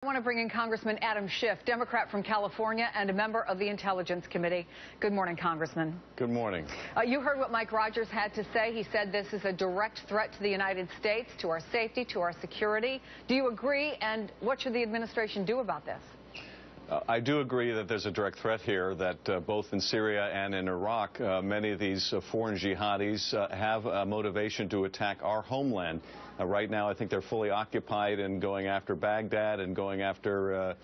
I want to bring in Congressman Adam Schiff, Democrat from California and a member of the Intelligence Committee. Good morning, Congressman. Good morning. You heard what Mike Rogers had to say. He said this is a direct threat to the United States, to our safety, to our security. Do you agree? And what should the administration do about this? I do agree that there's a direct threat here, that both in Syria and in Iraq, many of these foreign jihadis have a motivation to attack our homeland. Right now, I think they're fully occupied in going after Baghdad and going after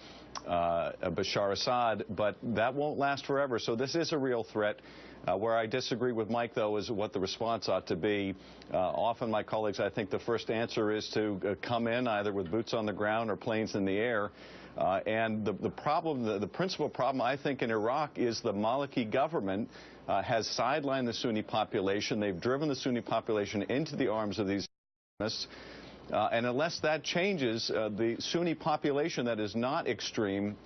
Bashar Assad, but that won't last forever. So this is a real threat. Where I disagree with Mike, though, is what the response ought to be. Often, my colleagues, I think the first answer is to come in either with boots on the ground or planes in the air. And the principal problem, I think, in Iraq is the Malaki government has sidelined the Sunni population. They've driven the Sunni population into the arms of these extremists. And unless that changes, the Sunni population that is not extreme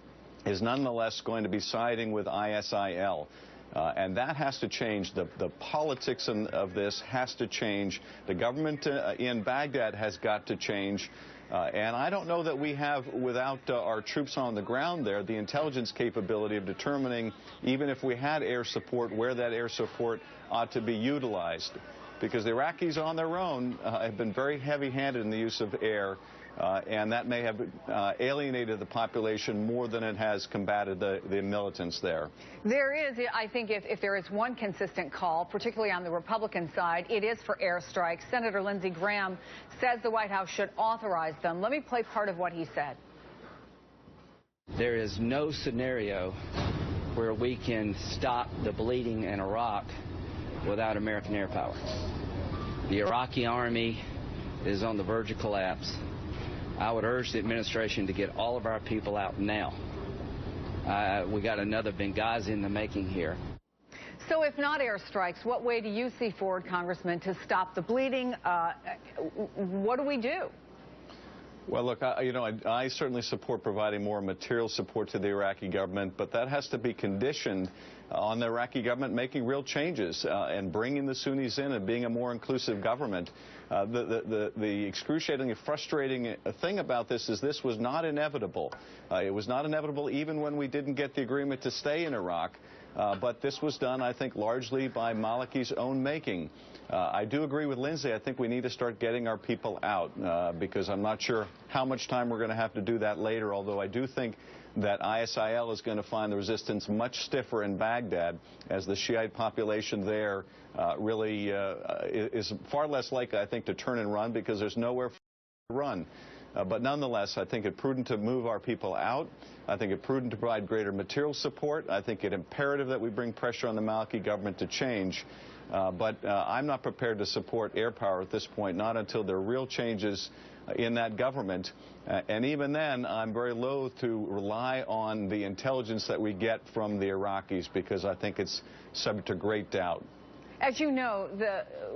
is nonetheless going to be siding with ISIL. And that has to change. The politics of this has to change. The government in Baghdad has got to change. And I don't know that we have, without our troops on the ground there, the intelligence capability of determining, even if we had air support, where that air support ought to be utilized. Because the Iraqis on their own have been very heavy-handed in the use of air. And that may have alienated the population more than it has combated the militants there. There is, I think, if there is one consistent call, particularly on the Republican side, it is for airstrikes. Senator Lindsey Graham says the White House should authorize them. Let me play part of what he said. There is no scenario where we can stop the bleeding in Iraq without American air power. The Iraqi army is on the verge of collapse. I would urge the administration to get all of our people out now. We got another Benghazi in the making here. So if not airstrikes, what way do you see forward, Congressman, to stop the bleeding? What do we do? Well, look, I certainly support providing more material support to the Iraqi government, but that has to be conditioned on the Iraqi government making real changes and bringing the Sunnis in and being a more inclusive government. The excruciatingly frustrating thing about this is this was not inevitable. It was not inevitable even when we didn't get the agreement to stay in Iraq. But this was done, I think, largely by Malaki's own making. I do agree with Lindsey. I think we need to start getting our people out because I'm not sure how much time we're going to have to do that later, although I do think that ISIL is going to find the resistance much stiffer in Baghdad as the Shiite population there really is far less likely, I think, to turn and run because there's nowhere to run. But nonetheless, I think it prudent to move our people out. I think it prudent to provide greater material support. I think it imperative that we bring pressure on the Malaki government to change. But I'm not prepared to support air power at this point, not until there are real changes in that government. And even then, I'm very loath to rely on the intelligence that we get from the Iraqis because I think it's subject to great doubt. As you know,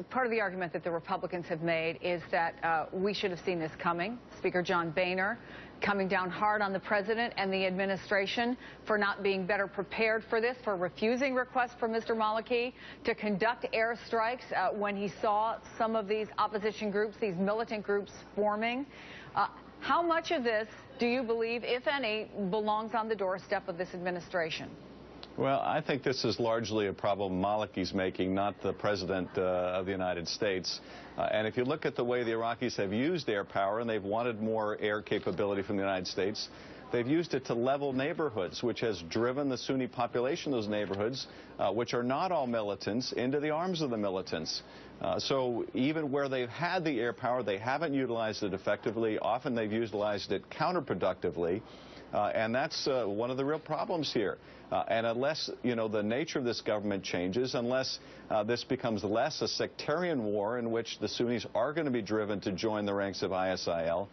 part of the argument that the Republicans have made is that we should have seen this coming. Speaker John Boehner coming down hard on the president and the administration for not being better prepared for this, for refusing requests from Mr. Malaki to conduct airstrikes when he saw some of these opposition groups, these militant groups forming. How much of this do you believe, if any, belongs on the doorstep of this administration? Well, I think this is largely a problem Malaki's making, not the President of the United States. And if you look at the way the Iraqis have used air power, and they've wanted more air capability from the United States, they've used it to level neighborhoods, which has driven the Sunni population of those neighborhoods, which are not all militants, into the arms of the militants. So even where they've had the air power, they haven't utilized it effectively. Often they've utilized it counterproductively. And that's one of the real problems here. And unless, the nature of this government changes, unless this becomes less a sectarian war in which the Sunnis are going to be driven to join the ranks of ISIL,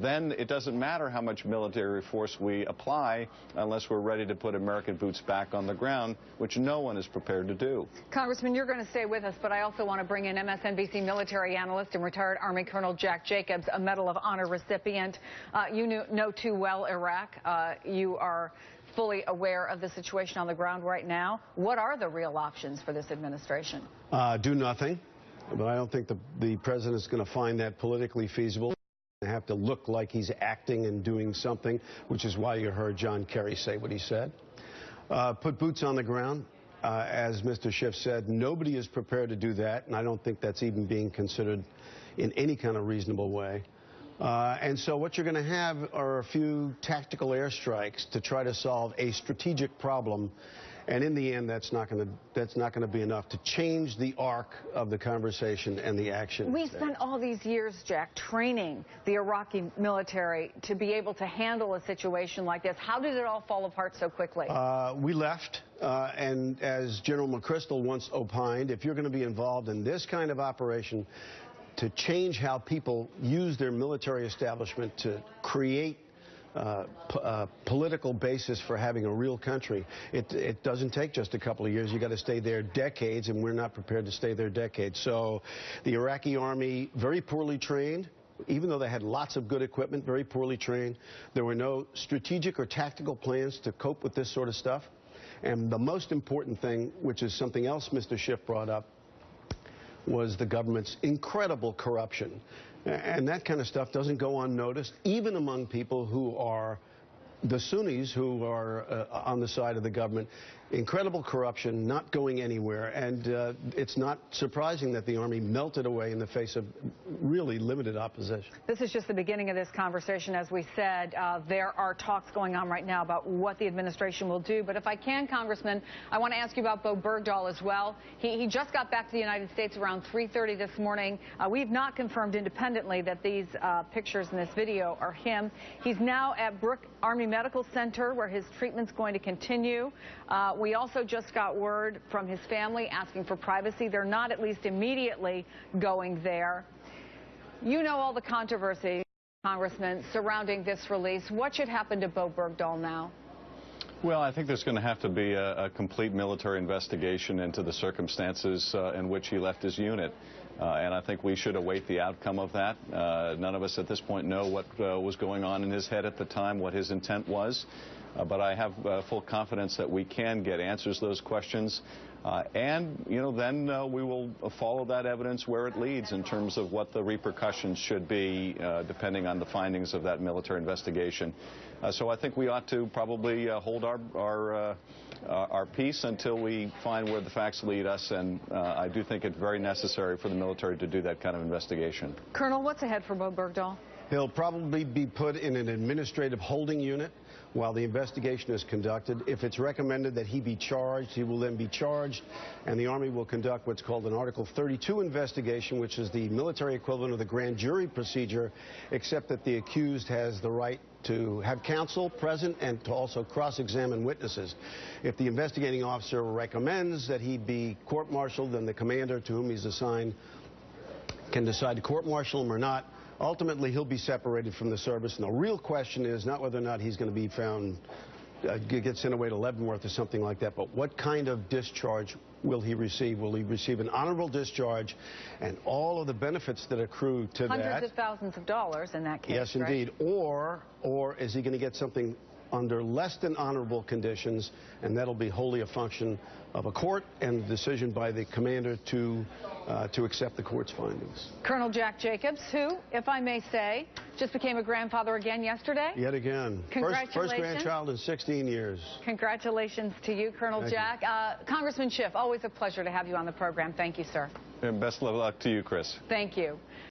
then it doesn't matter how much military force we apply unless we're ready to put American boots back on the ground, which no one is prepared to do. Congressman, you're going to stay with us, but I also want to bring in MSNBC military analyst and retired Army Colonel Jack Jacobs, a Medal of Honor recipient. You know too well Iraq. You are fully aware of the situation on the ground right now. What are the real options for this administration? Do nothing, but I don't think the president is going to find that politically feasible. have to look like he's acting and doing something, which is why you heard John Kerry say what he said. Put boots on the ground. As Mr. Schiff said, nobody is prepared to do that, and I don't think that's even being considered in any kind of reasonable way. And so what you're going to have are a few tactical airstrikes to try to solve a strategic problem. And in the end, that's not going to be enough to change the arc of the conversation and the action. We spent all these years, Jack, training the Iraqi military to be able to handle a situation like this. How did it all fall apart so quickly? We left, and as General McChrystal once opined, if you're going to be involved in this kind of operation, to change how people use their military establishment to create political basis for having a real country, it doesn't take just a couple of years. You got to stay there decades, and we're not prepared to stay there decades. So the Iraqi army, very poorly trained, even though they had lots of good equipment, very poorly trained. There were no strategic or tactical plans to cope with this sort of stuff. And the most important thing, which is something else Mr. Schiff brought up, was the government's incredible corruption. And that kind of stuff doesn't go unnoticed, even among people who are the Sunnis, who are on the side of the government. Incredible corruption, not going anywhere. And it's not surprising that the army melted away in the face of really limited opposition. This is just the beginning of this conversation. As we said, there are talks going on right now about what the administration will do. But if I can, Congressman, I want to ask you about Bo Bergdahl as well. He just got back to the United States around 3:30 this morning. We've not confirmed independently that these pictures in this video are him. He's now at Brooke Army Medical Center, where his treatment's going to continue. We also just got word from his family asking for privacy. They're not, at least immediately, going there. You know all the controversy, Congressman, surrounding this release. What should happen to Bo Bergdahl now? Well, I think there's going to have to be a complete military investigation into the circumstances in which he left his unit. And I think we should await the outcome of that. None of us at this point know what was going on in his head at the time, what his intent was. But I have full confidence that we can get answers to those questions. And, you know, then we will follow that evidence where it leads in terms of what the repercussions should be, depending on the findings of that military investigation. So I think we ought to probably hold our peace until we find where the facts lead us. And I do think it's very necessary for the military to do that kind of investigation. Colonel, what's ahead for Bo Bergdahl? He'll probably be put in an administrative holding unit while the investigation is conducted. If it's recommended that he be charged, he will then be charged, and the Army will conduct what's called an Article 32 investigation, which is the military equivalent of the grand jury procedure, except that the accused has the right to have counsel present and to also cross-examine witnesses. If the investigating officer recommends that he be court-martialed, then the commander to whom he's assigned can decide to court-martial him or not. Ultimately, he'll be separated from the service, and the real question is not whether or not he's going to be found, get sent away to Leavenworth or something like that, but what kind of discharge will he receive? Will he receive an honorable discharge and all of the benefits that accrue to that? Hundreds of thousands of dollars in that case, yes, indeed. Right? Or is he going to get something under less than honorable conditions, and that'll be wholly a function of a court and the decision by the commander to accept the court's findings. Colonel Jack Jacobs, who, if I may say, just became a grandfather again yesterday. Yet again. Congratulations. First grandchild in 16 years. Congratulations to you, Colonel Jack. Congressman Schiff, always a pleasure to have you on the program. Thank you, sir. And best of luck to you, Chris. Thank you.